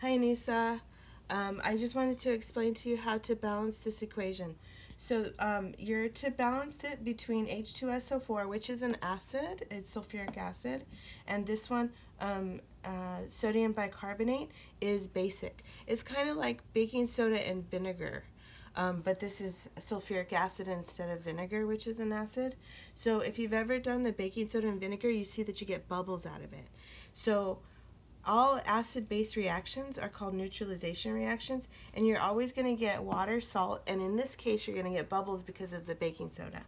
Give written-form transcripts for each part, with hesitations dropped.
Hi Nisa. I just wanted to explain to you how to balance this equation. So you're to balance it between H2SO4, which is an acid, it's sulfuric acid, and this one, sodium bicarbonate, is basic. It's kind of like baking soda and vinegar. But this is sulfuric acid instead of vinegar, which is an acid. So if you've ever done the baking soda and vinegar, you see that you get bubbles out of it. So all acid-base reactions are called neutralization reactions, and you're always going to get water, salt, and in this case you're going to get bubbles because of the baking soda.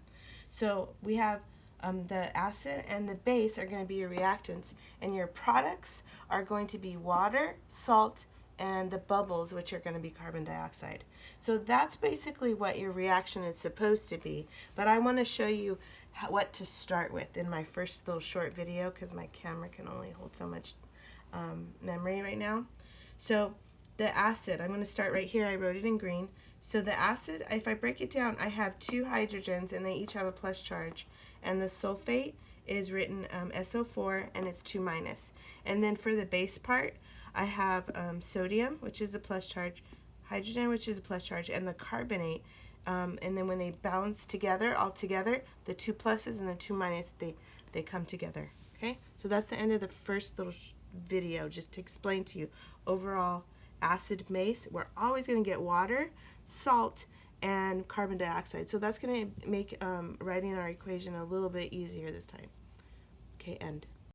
So we have the acid and the base are going to be your reactants, and your products are going to be water, salt, and the bubbles, which are going to be carbon dioxide. So that's basically what your reaction is supposed to be, but I want to show you what to start with in my first little short video because my camera can only hold so much memory right now. So the acid, I'm going to start right here. I wrote it in green. So the acid, if I break it down, I have two hydrogens and they each have a plus charge. And the sulfate is written SO4 and it's 2 minus. And then for the base part, I have sodium, which is a plus charge, hydrogen, which is a plus charge, and the carbonate. And then when they balance together, all together, the 2 pluses and the 2 minus, they come together. Okay, so that's the end of the first little video, just to explain to you overall acid base. We're always going to get water, salt, and carbon dioxide. So that's going to make writing our equation a little bit easier this time. Okay, end.